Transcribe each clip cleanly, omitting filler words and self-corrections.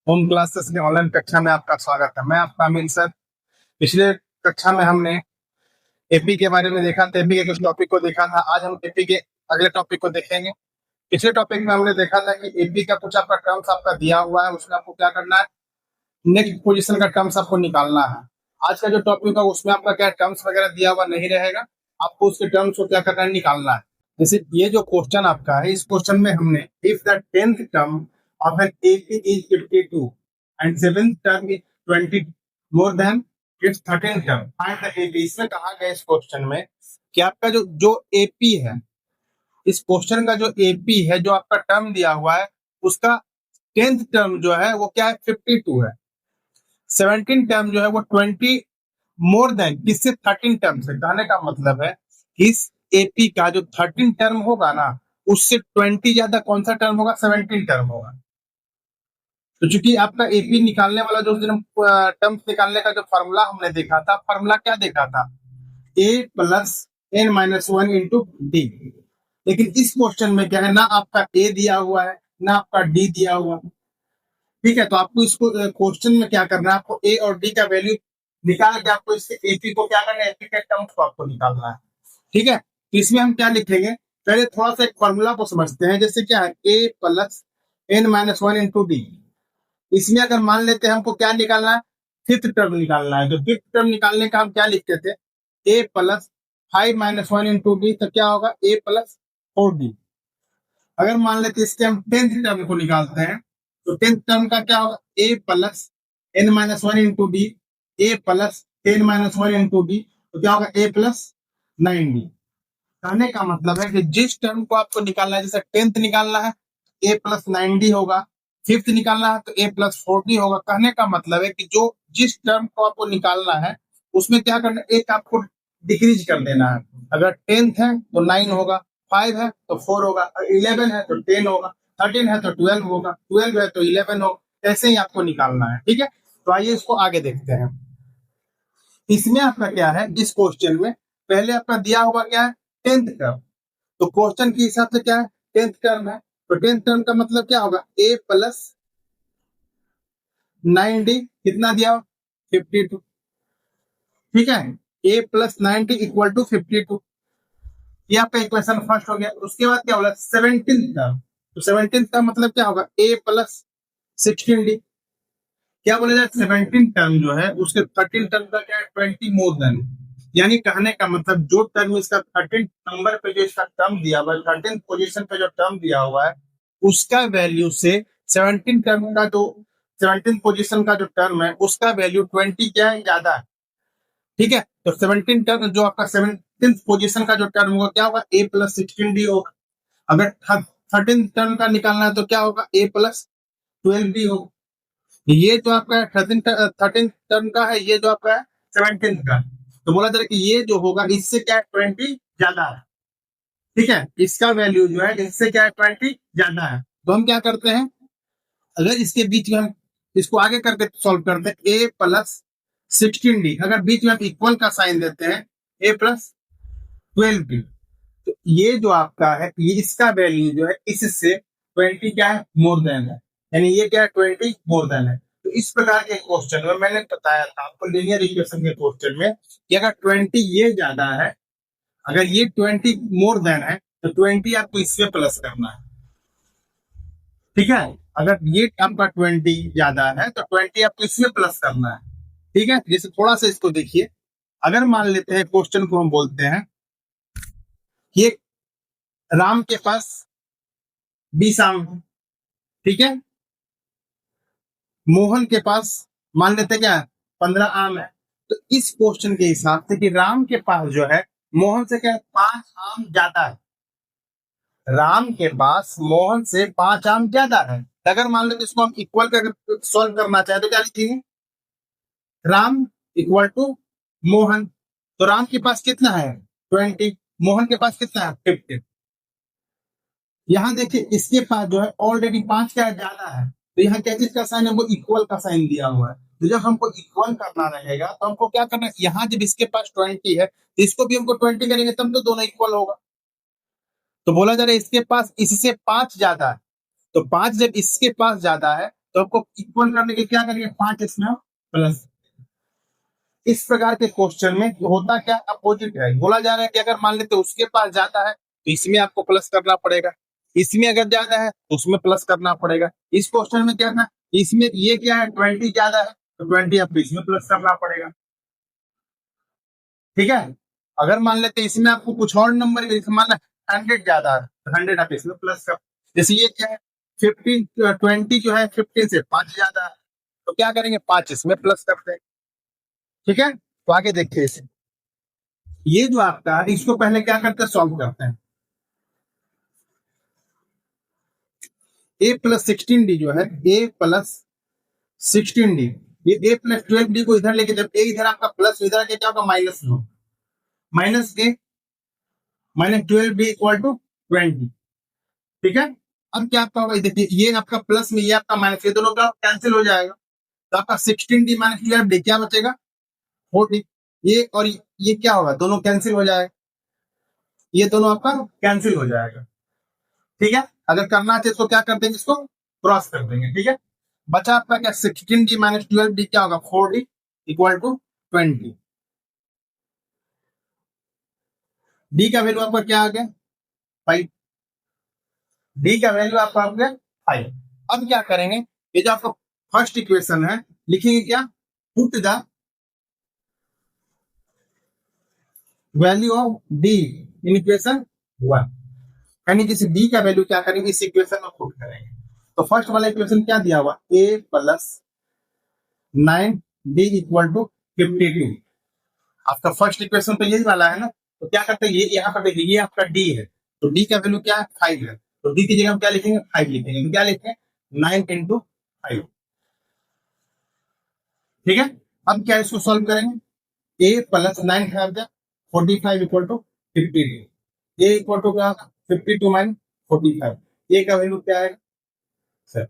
Home classes की online कक्षा में आपका स्वागत है। मैं आपका अमीन सर। पिछले कक्षा में हमने एपी के बारे में देखा था, एपी के कुछ टॉपिक को देखा था। आज हम एपी के अगले टॉपिक को देखेंगे। पिछले टॉपिक में हमने देखा था कि एपी का कुछ आपका टर्म्स आपका दिया हुआ है, उसमें आपको क्या करना है, नेक्स्ट पोजीशन का टर्म्स आपको निकालना है। आज का जो टॉपिक है उसमें आपका क्या टर्म्स वगैरह दिया हुआ नहीं रहेगा, आपको उसके टर्म्स को क्या करना है, निकालना है। जैसे ये जो क्वेश्चन आपका है, इस क्वेश्चन में हमने if the 10th term of an AP is 52 and 7th term is 20 more than its 13th term, find the AP। इसमें कहा गया इस क्वेश्चन में कि आपका जो जो एपी है, इस क्वेश्चन का जो एपी है, जो आपका टर्म दिया हुआ है, उसका 10th टर्म जो है वो क्या है, 52 है। 17 टर्म जो है वो 20 मोर देन किससे, 13 टर्म से। कहने का मतलब है कि इस एपी का जो 13 टर्म होगा ना, उससे 20 ज्यादा कौन सा टर्म होगा, 17 टर्म होगा। तो चूंकि आपका एपी निकालने वाला जो टर्म्स निकालने का जो फॉर्मूला हमने देखा था, फॉर्मूला क्या देखा था, a plus N minus one into d. लेकिन इस क्वेश्चन में क्या है, ना आपका ए दिया हुआ है ना आपका डी दिया हुआ है। ठीक है, तो आपको इसको क्वेश्चन में क्या करना है, आपको ए और डी का वैल्यू निकाल के आपको इससे एपी को क्या करना है, एपी के टर्म्स को आपको निकालना है। ठीक है, तो इसमें हम क्या लिखेंगे, पहले थोड़ा सा एक फॉर्मूला को समझते हैं। जैसे क्या है, a plus N minus one into d. इसमें अगर मान लेते हैं हमको क्या निकालना है, फिफ्थ टर्म निकालना है। तो फिफ्थ टर्म निकालने का हम क्या लिखते थे, a plus 5 minus one into d, तो क्या होगा, ए प्लस 4डी। अगर मान लेते इसके हम टेंथ टर्म को निकालते हैं, तो टेंथ टर्म का क्या होगा, a plus N minus one into d, a plus ten minus one into d, तो क्या होगा, ए प्लस 9डी। कहने का मतलब है कि जिस टर्म को आपको निकालना है, जैसे टेंथ निकालना है ए प्लस 9डी होगा, फिफ्थ निकालना है तो ए प्लस 4डी होगा। कहने का मतलब है कि जो जिस टर्म को आपको निकालना है, उसमें क्या करना है, एक आपको डिक्रीज कर देना है। अगर टेंथ है तो 9 होगा, 5 है तो 4 होगा, 11 है तो 10 होगा, 13 है तो 12 होगा, 12 है तो 11 होगा। ऐसे ही आपको निकालना है। ठीक है, तो आइए इसको आगे देखते हैं। इसमें आपका क्या है, इस क्वेश्चन में पहले आपका दिया हुआ क्या है, टेंथ टर्म। तो क्वेश्चन के हिसाब से क्या है, टेंथ टर्म है, तो टेंथ टर्म का मतलब क्या होगा, ए प्लस 9डी कितना दिया, 52। ठीक है, ए प्लस 9डी इक्वल टू 52। ये आपका इक्वेशन फर्स्ट हो गया। उसके बाद क्या होगा, 17th टर्म। तो 17th का मतलब क्या होगा, ए प्लस 16डी। क्या बोला जाए, 17 टर्म जो है उसके 13 टर्म का क्या है, 20 मोर देन। यानी कहने का मतलब जो टर्म इसका 13 नंबर पे जो इसका टर्म दिया हुआ है, 13 पोजीशन पे जो टर्म दिया हुआ है, उसका वैल्यू से 17 टर्म का जो 17 पोजीशन का जो टर्म है, उसका वैल्यू 20 क्या है, ज्यादा है। ठीक है, तो 17 टर्म जो आपका 17 पोजीशन का जो टर्म होगा क्या होगा, ए प्लस 16डी होगा। अगर 13 टर्म का निकालना है तो क्या होगा, ए प्लस 12डी होगा। ये जो आपका 13 टर्म का है, ये जो आपका है 17 का। तो बोला जा रहा है कि ये जो होगा इससे क्या है, 20 ज्यादा है। ठीक है, इसका वैल्यू जो है इससे क्या है, 20 ज्यादा है। तो हम क्या करते हैं, अगर इसके बीच में हम इसको आगे करके सॉल्व करते हैं, ए प्लस 16डी, अगर बीच में हम इक्वल का साइन देते हैं, ए प्लस 12डी, तो ये जो आपका है, ये इसका वैल्यू जो है इससे 20 क्या है, मोर देन है। यानी ये क्या है, 20 मोर देन है। तो इस प्रकार के क्वेश्चन में मैंने बताया था आपको लीनियर इक्वेशन के क्वेश्चन में कि अगर 20 ये ज्यादा है, अगर ये 20 मोर देन है, तो 20 आपको इससे प्लस करना है। ठीक है, अगर ये आपका 20 ज्यादा है तो 20 आपको इसमें प्लस करना है। ठीक है, जैसे थोड़ा सा इसको देखिए। अगर मान लेते हैं क्वेश्चन को हम बोलते हैं कि राम के पास 20 आम है। ठीक है, मोहन के पास मान लेते क्या है, 15 आम है। तो इस क्वेश्चन के हिसाब से कि राम के पास जो है मोहन से क्या है, 5 आम ज्यादा है। राम के पास मोहन से 5 आम ज्यादा है। अगर मान लो इसको हम इक्वल कर सॉल्व करना चाहे तो क्या लिखेंगे, राम इक्वल टू मोहन। तो राम के पास कितना है, 20, मोहन के पास कितना है, 50। यहाँ देखिए इसके पास जो है ऑलरेडी 5 क्या है, ज्यादा है। तो यहाँ क्या चीज का साइन है, वो इक्वल का साइन दिया हुआ है। तो जब हमको इक्वल करना रहेगा तो हमको क्या करना है, यहाँ जब इसके पास 20 है तो इसको भी हमको 20 करेंगे, तब तो दोनों इक्वल होगा। तो बोला जा रहा है इसके पास इससे 5 ज्यादा है। तो 5 जब इसके पास ज्यादा है तो आपको इक्वल करने के क्या करेंगे, 5 इसमें प्लस। इस प्रकार के क्वेश्चन में होता क्या, अपोजिट है। बोला जा रहा है कि अगर मान लेते उसके पास ज्यादा है तो इसमें आपको प्लस करना पड़ेगा, इसमें अगर ज्यादा है तो उसमें प्लस करना पड़ेगा। इस क्वेश्चन में क्या था, इसमें ये क्या है 20 ज्यादा है तो 20 आपको इसमें प्लस करना पड़ेगा। ठीक है, अगर मान लेते इसमें आपको कुछ और नंबर, मान 100 ज्यादा है तो 100 आप इसमें प्लस कर। जैसे ये क्या है 15 20 जो है 15 से 5 ज्यादा है तो क्या करेंगे 5 इसमें प्लस करते हैं। ठीक है, तो आगे देखिए इसे, ये जो आपका है इसको पहले क्या करते हैं, सॉल्व करते हैं। ए प्लस 16 डी जो है, ए प्लस 16 डी, ये ए प्लस 12 डी को इधर लेके, जब ए इधर आपका प्लस इधर के क्या होगा माइनस लो, minus A minus 12 B equal to 20। ठीक है, अब क्या आपका होगा, देखिए ये आपका प्लस में ये आपका माइनस, ये दोनों का कैंसिल हो जाएगा तो आपका 16 डी माइनस 12 डी क्या बचेगा 4 डी। ये और ये क्या होगा, दोनों कैंसिल हो जाएगा, ये दोनों आपका कैंसिल हो जाएगा। ठीक है, अगर करना चाहिए तो क्या कर देंगे, इसको क्रॉस कर देंगे। ठीक है, बचा आपका क्या 16 डी माइनस 12 डी क्या होगा 4 डी इक्वल टू 20। डी का वैल्यू आपका क्या आ गया 5, डी का वैल्यू आपका आ गया 5। अब क्या करेंगे, ये जो आपका फर्स्ट इक्वेशन है लिखेंगे क्या, put the value of D in equation 1, यानी किसी डी का वैल्यू क्या करेंगे इस इक्वेशन में पुट करेंगे। तो फर्स्ट वाला इक्वेशन क्या दिया हुआ, ए प्लस 9 डी इक्वल टू 52, आपका फर्स्ट इक्वेशन तो यही वाला है ना। तो क्या करते हैं, ये यहाँ पर देखिए ये आपका डी है तो डी का वैल्यू क्या है 5 है, तो डी की जगह हम क्या लिखेंगे 5 लिखेंगे, तो क्या लिखेंगे 9 इंटू 5। ठीक है, अब क्या इसको सॉल्व करेंगे, ए प्लस 9 है 45 equal to 52, A equal to क्या 52 माइनस 45, ए का वैल्यू क्या है सर।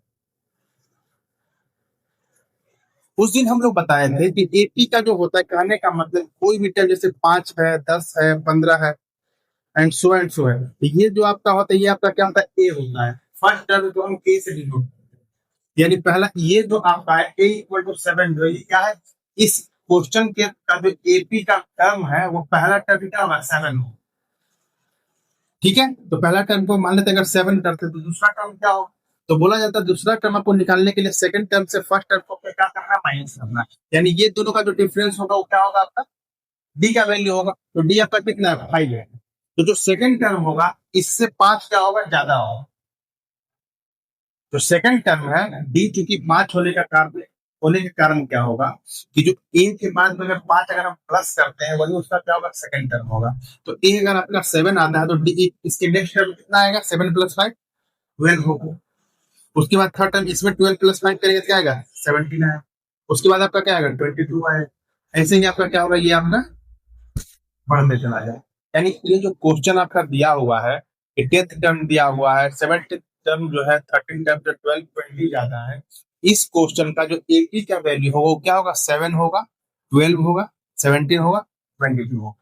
उस दिन हम लोग बताए थे कि एपी का जो होता है, कहने का मतलब कोई भी टर्म जैसे 5 है 10 है 15 है एंड सो है, तो ये जो आपका होता है ये आपका क्या होता है ए होता है। फर्स्ट टर्म को हम ए से डिनोट करते हैं, यानी पहला ये जो आपका है ए इक्वल टू 7 जो ये क्या है, इस क्वेश्चन के का जो एपी का टर्म है वो पहला टर्म क्या होगा 7 हो। ठीक है, तो पहला टर्म को मान लेते अगर 7 करते तो दूसरा टर्म क्या होगा, तो बोला जाता है दूसरा टर्म आपको निकालने के लिए सेकंड टर्म से फर्स्ट टर्म को क्या करना माइनस करना, यानी ये दोनों का जो डिफरेंस होगा वो क्या होगा आपका डी का वैल्यू होगा। तो डी आपका कितना है 5 है, तो जो सेकंड टर्म होगा इससे 5 क्या होगा ज्यादा होगा। जो सेकंड टर्म है डी चूंकि 5 होने के कारण क्या होगा कि जो ए के बाद में अगर 5 अगर हम प्लस करते हैं वही उसका क्या होगा सेकंड टर्म होगा। तो ए अगर आपका 7 आता है तो डी इसके नेक्स्ट टर्म कितना आएगा 7 प्लस 5 12 होगा। उसके बाद थर्ड टर्म इसमें 12 प्लस 5 करेंगे क्या आएगा 17 आएगा। उसके बाद आपका क्या आएगा 22 आएगा। ऐसे ही आपका क्या होगा ये आपका बढ़ते चला जाए। यानी ये जो क्वेश्चन आपका दिया हुआ है, 10th टर्म दिया हुआ है, 7th टर्म जो है, 13 टर्म जो 12 20 जाता है, इस क्वेश्चन का जो एपी का वैल्यू होगा वो क्या होगा 7 होगा 12 होगा 17 होगा 22 होगा।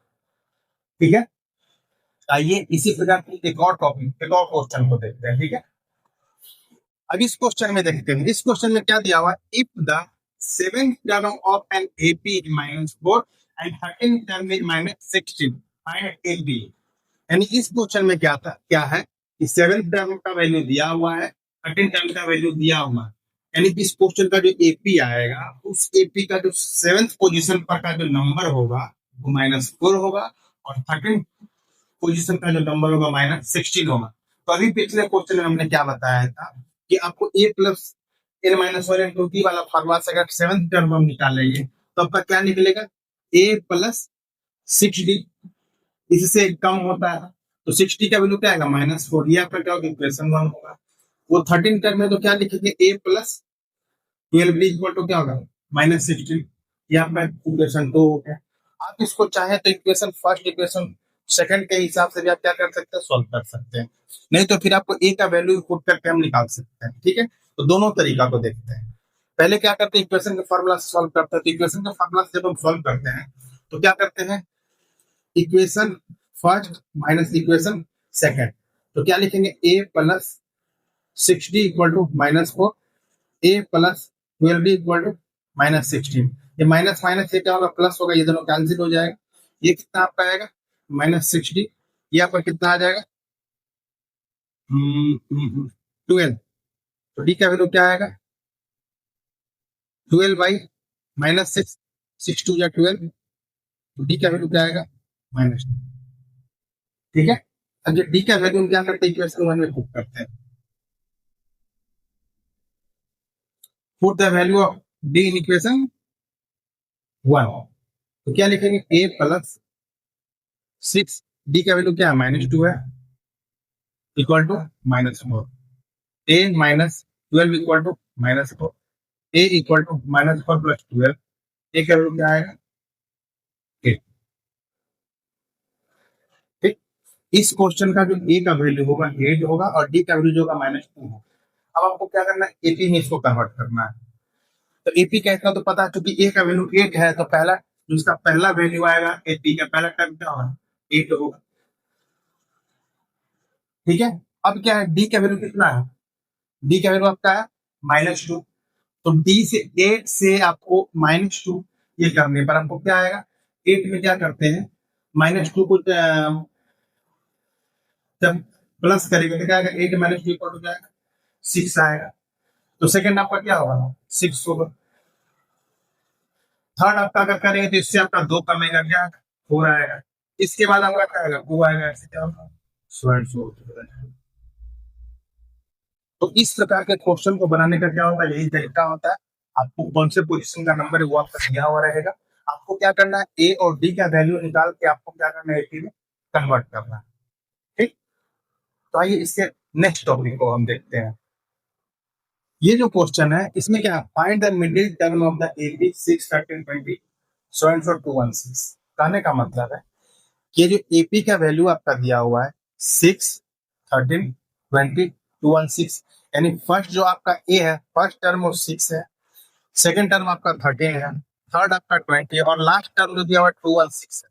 ठीक है, आइए इसी प्रकार की एक और टॉपिक एक और क्वेश्चन को देखते हैं। ठीक है, अब इस क्वेश्चन में देखते हैं, इस क्वेश्चन में क्या दिया हुआ है, if the 7th term of an AP is -4 and 13th term is -16 find AP. यानी इस क्वेश्चन में क्या है कि 7th टर्म का वैल्यू दिया हुआ है 13th टर्म का वैल्यू दिया हुआ है, यानी इस क्वेश्चन का जो एपी आएगा उस एपी का जो 7th पोजीशन पर का जो नंबर होगा वो -4 होगा और 13th पोजीशन का जो नंबर होगा -16 होगा। तो अभी पिछले क्वेश्चन में हमने क्या बताया था कि आपको a plus n minus 1 into T वाला फॉर्मूला से अगर 7th टर्म हम निकालेंगे तो आपका क्या निकलेगा a प्लस 6d, इससे कम होता है तो 6d का वैल्यू क्या आएगा -4, ये आपका क्या होगा इक्वेशन 1 होगा। वो 13 टर्म में तो क्या लिखेंगे a plus 12d equal to क्या होगा -16, ये आपका इक्वेशन 2 हो गया। आप इसको चाहे तो इक्वेशन फर्स्ट इक्वेशन सेकंड के हिसाब से भी आप क्या कर सकते हैं सॉल्व कर सकते हैं, नहीं तो फिर आपको ए का वैल्यू पुट करके हम निकाल सकते हैं। ठीक है, तो दोनों तरीका को देखते हैं। पहले क्या करते हैं इक्वेशन के फार्मूला से सॉल्व करते हैं, तो इक्वेशन के फार्मूला से जब हम सॉल्व करते हैं तो क्या करते हैं equation first minus equation second, तो क्या लिखेंगे a plus 6d equal to -4 A plus 12 equal to minus 16। ये माइनस माइनस ये क्या होगा, प्लस होगा, ये दोनों कैंसिल हो जाएगा। ये कितना आपका आएगा माइनस 60। ये आपका कितना आ जाएगा 12। तो डी का वैल्यू क्या आएगा 12 बाई माइनस 6, 6 टू या 12। तो डी का वैल्यू क्या आएगा माइनस। ठीक है, अब ये डी का वैल्यू हम क्या करते हैं इक्वेशन 1 में पुट करते हैं। Put the value of D in equation 1। तो क्या लिखेंगे ए प्लस 6, डी का वैल्यू क्या है -2 है, equal to -4। A minus 12 equal to -4। A equal to -4 plus 12। A का वैल्यू क्या आएगा 8। ठीक, इस क्वेश्चन का जो ए का वैल्यू होगा 8 होगा और डी का वैल्यू जो होगा -2 होगा। अब आपको क्या करना है एपी में इसको कन्वर्ट करना है। तो एपी कैसा तो पता है, क्योंकि ए का वैल्यू 8 है तो पहला जो उसका पहला वैल्यू आएगा एपी का पहला टर्म क्या होगा 8 होगा। ठीक है, अब क्या है डी का वैल्यू कितना है, डी का वैल्यू आपका है -2। तो डी से 8 से आपको -2 ये करने पर आपको क्या आएगा 8 में क्या करते हैं -2 को जब प्लस करेंगे तो क्या आएगा 8 -2 इक्वल हो जाएगा 6 आएगा। तो सेकंड आपका क्या होगा 6 होगा। थर्ड आपका अगर करेंगे तो इससे आपका 2 कमेगा क्या 4 आएगा। इसके बाद आपका क्या आएगा 2 आएगा, ऐसे क्या होगा सो एंड सो। तो इस प्रकार के क्वेश्चन को बनाने का क्या होता है यही तरीका होता है। आपको कौन से पोजीशन का नंबर है वो आपका दिया हुआ रहेगा। आपको क्या करना है ए और डी का वैल्यू निकाल के आपको क्या करना है एपी में कन्वर्ट करना है। ठीक, तो आइए इसके नेक्स्ट टॉपिक को हम देखते हैं। ये जो क्वेश्चन है इसमें क्या find the middle term of the AP 6, 13, 20 so and so 216। कहने का मतलब है कि ये जो एपी का वैल्यू आपका दिया हुआ है 6, 13, 20, 216, यानी फर्स्ट जो आपका ए है फर्स्ट टर्म वो 6 है, सेकंड टर्म आपका 13 है, थर्ड आपका 20 है और लास्ट टर्म जो दिया हुआ 216 है।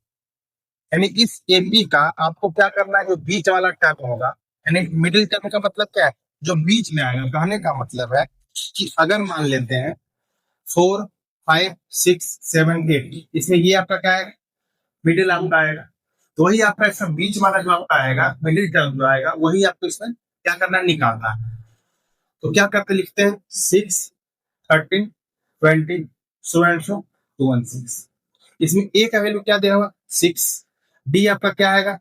यानी इस एपी का आपको क्या करना है जो बीच वाला टर्म होगा, यानी मिडिल टर्म का मतलब क्या है जो बीच में आएगा। कहने का मतलब है कि अगर मान लेते हैं 4, 5, 6, 7, 8 इसमें ये आपका क्या है मिडिल आपका आएगा। तो वही आपका इसमें बीच वाला जो आपका आएगा मिडिल टर्म जो आएगा वही आपको इसमें क्या करना है निकालना है। तो क्या करते लिखते हैं 6, 13, 20 so and so 216। इसमें ए का वैल्यू क्या दिया हुआ 6, डी आपका क्या आएगा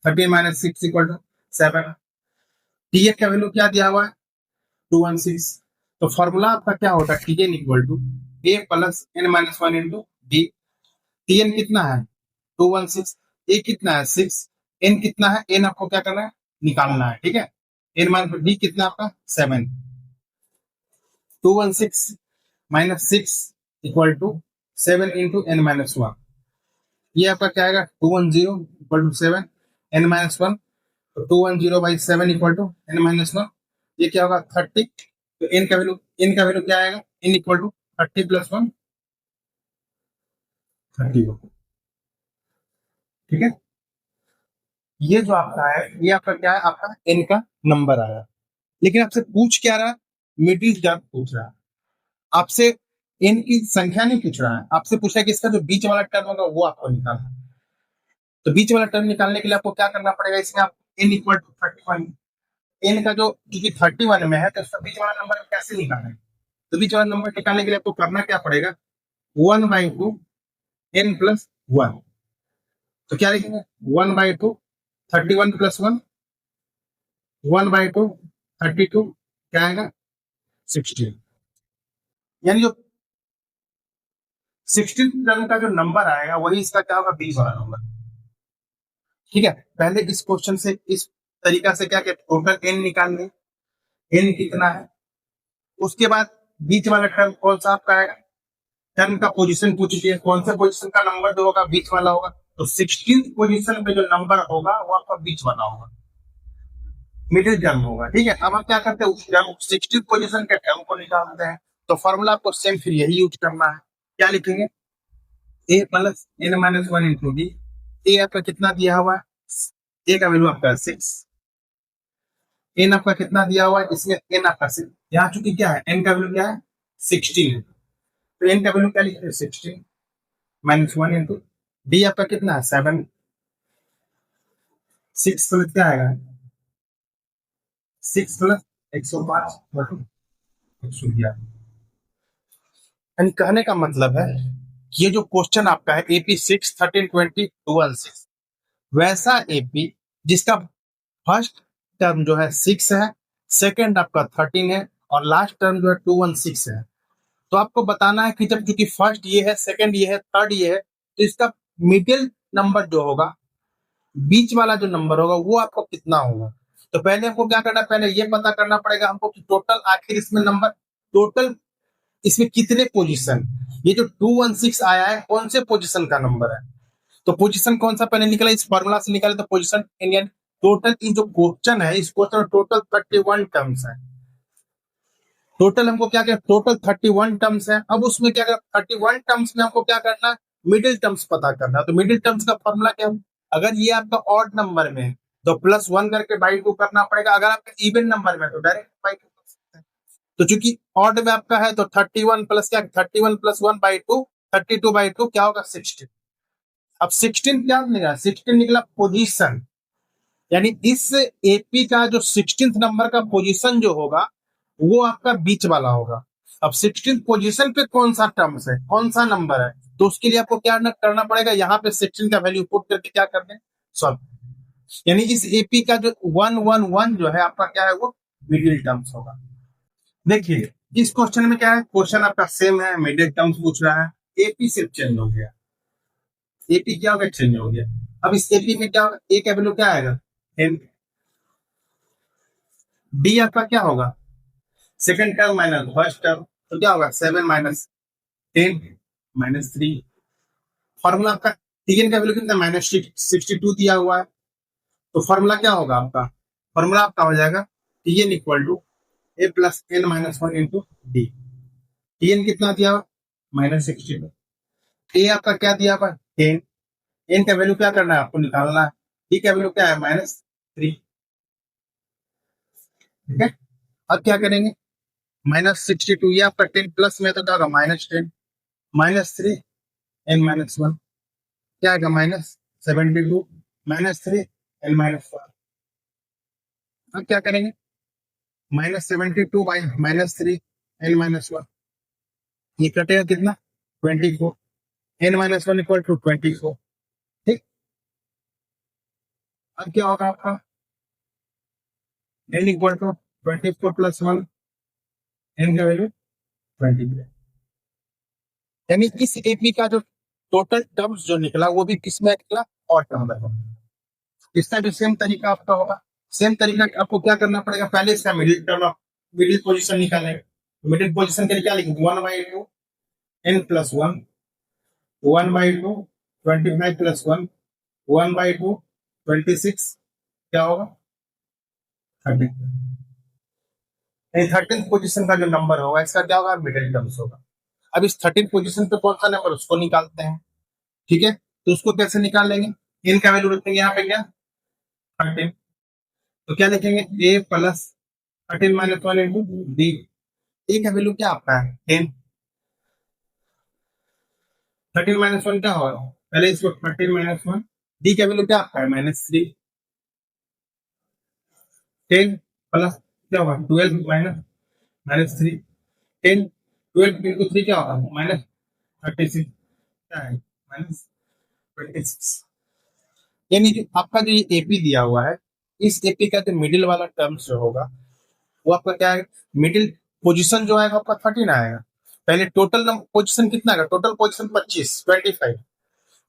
13 माइनस 6 इक्वल टू 7, टी का वैल्यू क्या दिया हुआ है 216। तो फॉर्मूला आपका क्या होता है T N equal to A plus N minus 1 into D. T N कितना है 216, ए कितना है 6, एन कितना है एन आपको क्या करना है निकालना है। ठीक है, एन माइनस डी कितना आपका 7, 216 minus 6 equal to 7 into N minus 1। ये आपका क्या आएगा 210 इक्वल टू 7 एन माइनस 1। तो 210 by 7 equal to N minus 1। ये क्या होगा 30। तो एन का वैल्यू क्या आएगा एन इक्वल टू 30 प्लस 1 30 होगा। ठीक है, ये जो आपका है ये आपका क्या है आपका एन का नंबर आया। लेकिन आपसे पूछ क्या रहा है मिडिल टर्म पूछ रहा है, आपसे एन की संख्या नहीं पूछ रहा है, आपसे पूछा है कि इसका जो बीच वाला टर्म होगा वो आपको निकालना है। तो बीच वाला टर्म निकालने के लिए आपको क्या करना पड़ेगा इसमें आप एन इक्वल टू 31। एन का जो क्योंकि 31 में है तो इसका बीच वाला नंबर कैसे निकालें। तो बीच वाला नंबर निकालने के लिए आपको करना क्या पड़ेगा 1/2 एन प्लस 1। तो क्या लिखेंगे 1/2 31 प्लस 1 1/2 32 क्या आएगा 16। यानी जो 16 टर्म का जो नंबर आएगा वही इसका क्या होगा बीच वाला नंबर। ठीक है, पहले इस क्वेश्चन से इस तरीका से क्या क्या टोटल एन निकाल लें, एन कितना है, उसके बाद बीच वाला टर्म कौन सा आपका आएगा, टर्म का पोजीशन पूछ लिया कौन सा पोजीशन का नंबर जो होगा बीच वाला होगा। तो 16th पोजीशन पे जो नंबर होगा वो आपका बीच वाला होगा, मिडिल टर्म होगा। ठीक है, अब हम क्या करते हैं उस टर्म 16th पोजीशन के टर्म को निकालते हैं। तो फॉर्मूला आपको सेम फिर यही यूज करना है। क्या लिखेंगे ए plus N minus 1 into d. A आपका कितना दिया हुआ है ए का वैल्यू आपका 6, एन आपका कितना दिया हुआ है, इसमें एन आपका यहाँ चूंकि क्या है, एन का वैल्यू क्या है 16 है, तो एन का वैल्यू क्या लिखते हैं 16 माइनस 1 इंटू डी आपका कितना है 7, 6 प्लस क्या आएगा 6 प्लस 105 बटू 111। यानी कहने का मतलब है ये जो क्वेश्चन आपका है एपी 6 13 20 216 वैसा एपी जिसका फर्स्ट टर्म जो है 6 है, सेकंड आपका 13 है और लास्ट टर्म जो है 216 है। तो आपको बताना है कि जब चूंकि फर्स्ट ये है, सेकंड ये है, थर्ड ये है, तो इसका मिडिल नंबर जो होगा, बीच वाला जो नंबर होगा वो आपको कितना होगा। तो पहले हमको क्या करना है, पहले ये पता करना पड़ेगा हमको कि टोटल आखिर इसमें नंबर, टोटल इसमें कितने पोजीशन, ये जो 216 आया है कौन से पोजीशन का नंबर है। तो पोजीशन कौन सा पहले निकला, इस फॉर्मूला से निकाले तो पोजीशन इंडियन। टोटल की जो क्वेश्चन है, इस क्वेश्चन में टोटल 31 टर्म्स है। टोटल हमको क्या क्या, टोटल 31 टर्म्स है। अब उसमें क्या कर 31 टर्म्स में हमको क्या करना है, मिडिल टर्म्स पता करना है। तो मिडिल टर्म्स का फॉर्मूला क्या है, अगर ये आपका ऑड नंबर में है तो +1 करके बाई 2 करना पड़ेगा, अगर आपका इवन नंबर में तो डायरेक्ट बाई 2 कर सकते हैं। तो चूंकि ऑड में आपका है तो 31 प्लस क्या, 31 प्लस 1 बाई 2, 32 बाई 2 क्या होगा 16। अब 16 क्या निकला, 16 निकला पोजीशन, यानी इस एपी का जो 16th नंबर का पोजीशन जो होगा वो आपका बीच वाला होगा। अब 16th पोजीशन पे कौन सा टर्म्स है, कौन सा नंबर है, तो उसके लिए आपको क्या करना पड़ेगा, यहाँ पे 16 का वैल्यू पुट करके क्या कर दें सॉल्व। यानी इस एपी का जो 111 जो है आपका क्या है वो मिडिल टर्म्स होगा। देखिए इस क्वेश्चन में क्या है, क्वेश्चन आपका सेम है, मिडिल टर्म्स पूछ रहा है, एपी सिर्फ चेंज हो गया, एपी क्या होगा चेंज हो गया। अब इस एपी में क्या होगा, ए का वैल्यू क्या आएगा 10, डी आपका क्या होगा second term minus first term, तो क्या होगा 7 माइनस 10 माइनस 3। फॉर्मूला आपका टीएन का वैल्यू कितना -62 दिया हुआ है, तो फॉर्मूला क्या होगा आपका, फॉर्मूला आपका हो जाएगा TN equal to A plus N minus 1 into D. TN कितना दिया हुआ -62, ए आपका क्या दिया हुआ 10, एन का वैल्यू क्या करना है आपको निकालना है, डी का वैल्यू क्या है -3। ठीक है, अब क्या करेंगे -62, ये आपका 10 प्लस में तो क्या होगा -10 -3 एन माइनस 1 क्या आएगा -72 -3 एन -4। अब क्या करेंगे -72 बाई -3 एन -1, ये कटेगा कितना 24, एन -1 इक्वल टू 24। ठीक, अब क्या होगा आपका N equal to 24 plus 1, N का वैल्यू 23। यानी इस एपी का जो टोटल टर्म्स जो निकला वो भी किसमें निकला, और टर्म में। इसका भी सेम तरीका आपका होगा, सेम तरीका आपको क्या करना पड़ेगा, पहले इसका मिडिल टर्म, मिडिल पोजीशन निकालेंगे। मिडिल पोजीशन के लिए क्या लिखेंगे 1/2 n प्लस 1, 1/2 25 प्लस 1, 1/2 26 क्या होगा 30। 13th पोजीशन का जो नंबर होगा इसका क्या होगा मिडिल टर्म्स होगा। अब इस 13th पोजीशन पे कौन सा नंबर उसको निकालते हैं। ठीक है, तो उसको कैसे निकाल लेंगे, इन का वैल्यू रखेंगे यहाँ पे क्या 13, तो क्या लिखेंगे ए प्लस 13 माइनस 1 इंटू डी। ए का वैल्यू क्या आपका है 10, 13 माइनस 1 क्या होगा, पहले इसको 13 माइनस 1, डी का वैल्यू क्या आपका है -3, 10 प्लस क्या होगा 12 -3, 10 12 इंटू 3 क्या होगा -36 क्या है -26। यानी जो आपका जो ये एपी दिया हुआ है, इस एपी का जो मिडिल वाला टर्म्स जो होगा वो आपका क्या है, मिडिल पोजीशन जो आएगा आपका 13 आएगा। पहले टोटल पोजीशन कितना आएगा, टोटल पोजीशन 25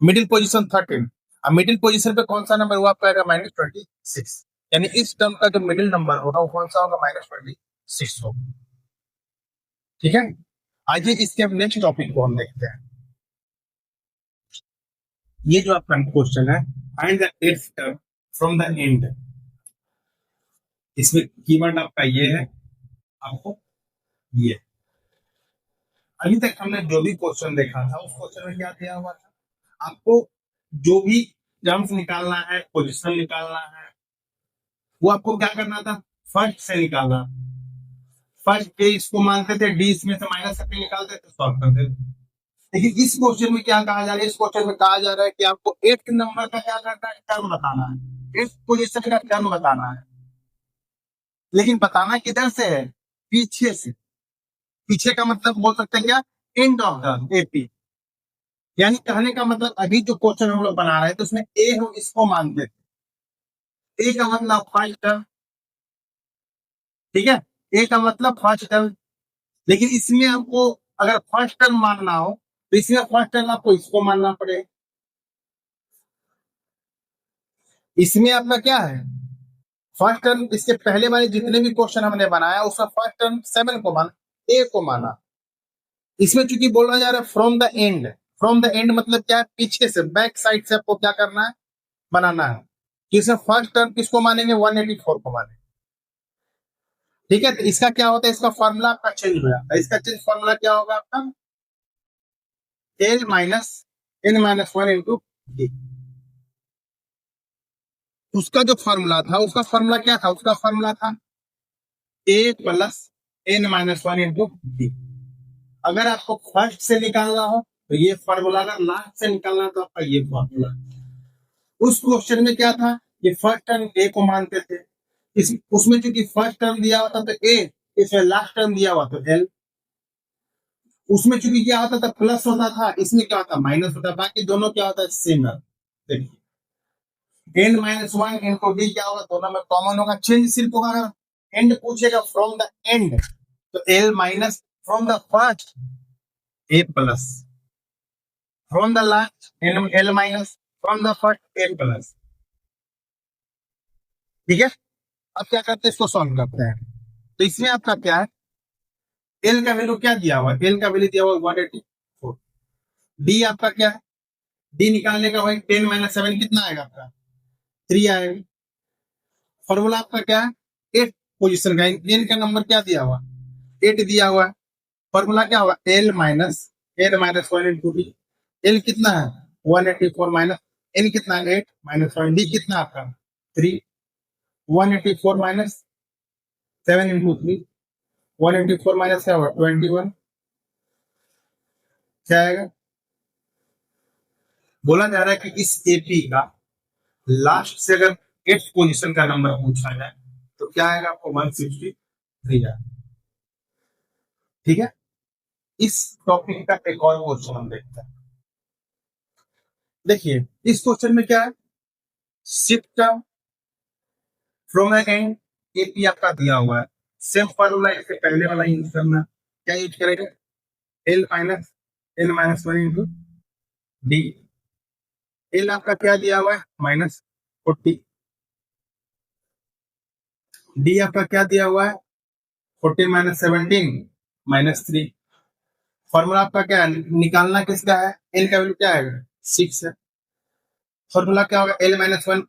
मिडिल पोजीशन 13, अब मिडिल पोजीशन पे कौन सा नंबर हुआ आपका आएगा -26। यानी इस टर्म का जो मिडिल नंबर होगा वो कौन सा होगा -26 होगा। ठीक है, आइए इसके अब नेक्स्ट टॉपिक को हम देखते हैं। ये जो आपका क्वेश्चन है find the eighth term from the end, इसमें कीवर्ड आपका ये है, आपको ये अभी तक हमने जो भी क्वेश्चन देखा था उस क्वेश्चन में क्या दिया हुआ था, आपको जो भी टर्म्स निकालना है, पोजीशन निकालना है, वो आपको क्या करना था, फर्स्ट से निकालना, फर्स्ट ए इसको मानते थे, डी इसमें से माइनस करके निकालते थे, सॉल्व करते थे। लेकिन इस क्वेश्चन में क्या कहा जा रहा है, इस क्वेश्चन में कहा जा रहा है कि आपको 8 नंबर का क्या करना है, टर्म बताना है, इस पोजीशन का टर्म बताना है। लेकिन बताना किधर से है, पीछे से। पीछे का मतलब बोल सकते हैं क्या, एंड ऑफ द एपी। यानी कहने का मतलब अभी जो क्वेश्चन हम लोग बना रहे हैं तो उसमें ए हम इसको मानते थे, ए का मतलब फर्स्ट टर्म, ठीक है, ए का मतलब फर्स्ट टर्म। लेकिन इसमें आपको अगर फर्स्ट टर्म मानना हो तो इसमें फर्स्ट टर्म आपको इसको मानना पड़ेगा। इसमें आपका क्या है, फर्स्ट टर्म, इसके पहले वाले जितने भी क्वेश्चन हमने बनाया उसका फर्स्ट टर्म 7 को माना, ए को माना। इसमें चूंकि बोला जा रहा है from the end, from the end मतलब क्या है, पीछे से, बैक साइड से आपको क्या करना है, बनाना है। कि इसमें फर्स्ट टर्म किसको मानेंगे, 184 को मानेंगे। ठीक है, तो इसका क्या होता है, इसका फॉर्मूला आपका चेंज हो जाता है। इसका चेंज फॉर्मूला क्या होगा आपका, L minus N minus one into D. उसका जो फॉर्मूला था, उसका फॉर्मूला क्या था, उसका फॉर्मूला था a plus N minus one into d. अगर आपको फर्स्ट से निकालना हो तो ये फॉर्मूला, अगर लास्ट से निकालना हो तो आपका ये फॉर्मूला। उस क्वेश्चन में क्या था, ये फर्स्ट टर्म ए को मानते थे, इस उसमें चूंकि फर्स्ट टर्म दिया हुआ था तो ए, इसमें लास्ट टर्म दिया हुआ तो एल। उसमें चूंकि क्या होता था, प्लस होता था, इसमें क्या होता माइनस होता, बाकी दोनों क्या होता है, सेम है। देखिए N minus one into D क्या होगा, दोनों में कॉमन होगा, चेंज सिर्फ होगा। अगर एंड पूछेगा फ्रॉम द एंड तो L minus, from the first A plus, from the last L minus, from the first A plus. ठीक है, अब क्या करते हैं, इसको सॉल्व करते हैं। तो इसमें आपका क्या है, एल का वैल्यू क्या दिया हुआ है, एल का वैल्यू दिया हुआ 184। डी आपका क्या है, डी निकालने का भाई 10 माइनस 7 कितना आएगा आपका, 3 आएगा। फॉर्मूला आपका क्या है, 8 पोजीशन का, एन का नंबर क्या दिया हुआ, 8 दिया हुआ है। फॉर्मूला क्या होगा, L minus N minus one into D. L कितना है 184 माइनस एन कितना है 8 माइनस वन, डी कितना आपका 3, 184 माइनस 7 इंटू 3, 184 माइनस क्या होगा 21, क्या आएगा। बोला जा रहा है कि इस एपी का लास्ट से अगर 8th पोजीशन का नंबर पूछा जाए तो क्या आएगा आपको 163 आएगा। ठीक है, इस टॉपिक का एक और क्वेश्चन हम देखते हैं। देखिए इस क्वेश्चन में क्या है, शिफ्ट फ्रॉम एंड एपी आपका दिया हुआ है, सेम फॉर्मूला इससे पहले वाला यूज करना। क्या यूज करेगा, L minus N minus one into D. L आपका क्या दिया हुआ है -40, डी आपका क्या दिया हुआ है 14 माइनस 17 -3। फॉर्मूला आपका क्या है, निकालना किसका है, एल का वैल्यू क्या है 6 है। फॉर्मूला क्या होगा, L minus one,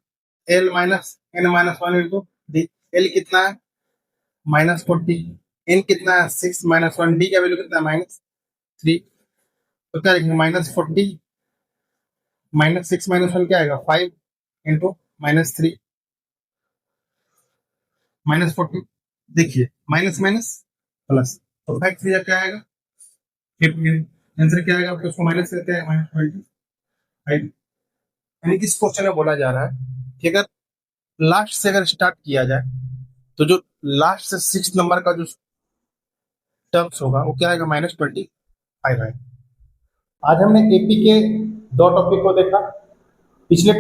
L minus N minus one into D. L कितना है -40, एन कितना है 6 माइनस वन, डी का वैल्यू कितना है -3। तो क्या लिखेंगे -40 -6 -1 क्या आएगा 5 इंटू -3 -40। देखिए माइनस माइनस प्लस, तो 5 3 क्या आएगा, फिर आंसर क्या आएगा आपको, उसको माइनस करते हैं -25। यानी कि इस क्वेश्चन में बोला जा रहा है कि अगर लास्ट से अगर स्टार्ट किया जाए तो जो लास्ट से 6 नंबर का जो टर्म्स होगा वो क्या आएगा -25 आएगा। आज हमने एपी के 2 टॉपिक को देखा। पिछले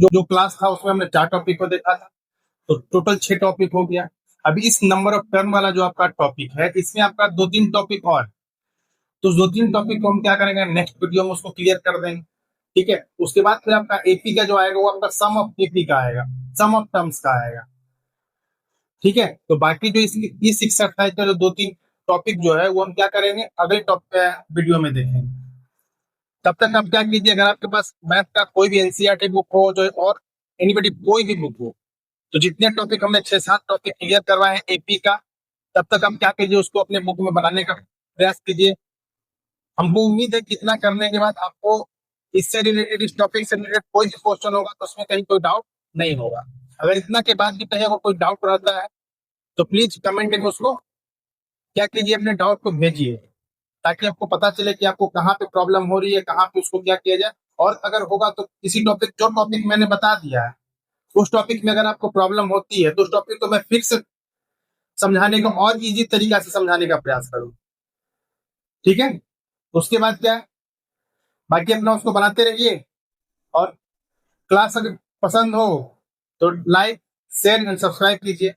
जो क्लास था उसमें हमने 4 टॉपिक को देखा था, तो टोटल 6 टॉपिक हो गया। अभी इस नंबर ऑफ टर्म वाला जो आपका टॉपिक है, इसमें आपका 2-3 टॉपिक और, तो 2-3 टॉपिक को हम क्या करेंगे, नेक्स्ट वीडियो में उसको क्लियर कर देंगे। ठीक है, उसके बाद फिर आपका एपी का जो आएगा वो आपका सम ऑफ एपी का आएगा, सम ऑफ टर्म्स का आएगा। ठीक है, तो बाकी जो इस 6-28 का जो 2-3 टॉपिक जो है वो हम क्या करेंगे, अगले टॉपिक वीडियो में देखेंगे। तब तक आप क्या कीजिए, अगर आपके पास मैथ का कोई भी एनसीईआरटी बुक हो जो, और एनीबॉडी कोई भी बुक हो, तो जितने टॉपिक हमने 6-7 टॉपिक क्लियर करवाए हैं एपी का, तब तक हम क्या कीजिए, उसको अपने बुक में बनाने का प्रयास कीजिए। हमको उम्मीद है कि इतना करने के बाद आपको इससे रिलेटेड, इस टॉपिक से रिलेटेड कोई भी क्वेश्चन होगा तो उसमें कहीं कोई डाउट नहीं होगा। अगर इतना के बाद भी कहीं अगर कोई डाउट रहता है तो प्लीज कमेंट करके उसको क्या कीजिए, अपने डाउट को भेजिए, ताकि आपको पता चले कि आपको कहाँ पे प्रॉब्लम हो रही है, कहाँ पे उसको क्या किया जाए। और अगर होगा तो किसी टॉपिक, जो टॉपिक मैंने बता दिया है उस टॉपिक में अगर आपको प्रॉब्लम होती है तो उस टॉपिक को मैं फिर से समझाने का और इजी तरीका से समझाने का प्रयास करूँ। ठीक है, उसके बाद क्या है, बाकी अपना उसको बनाते रहिए। और क्लास अगर पसंद हो तो लाइक, शेयर एंड सब्सक्राइब कीजिए।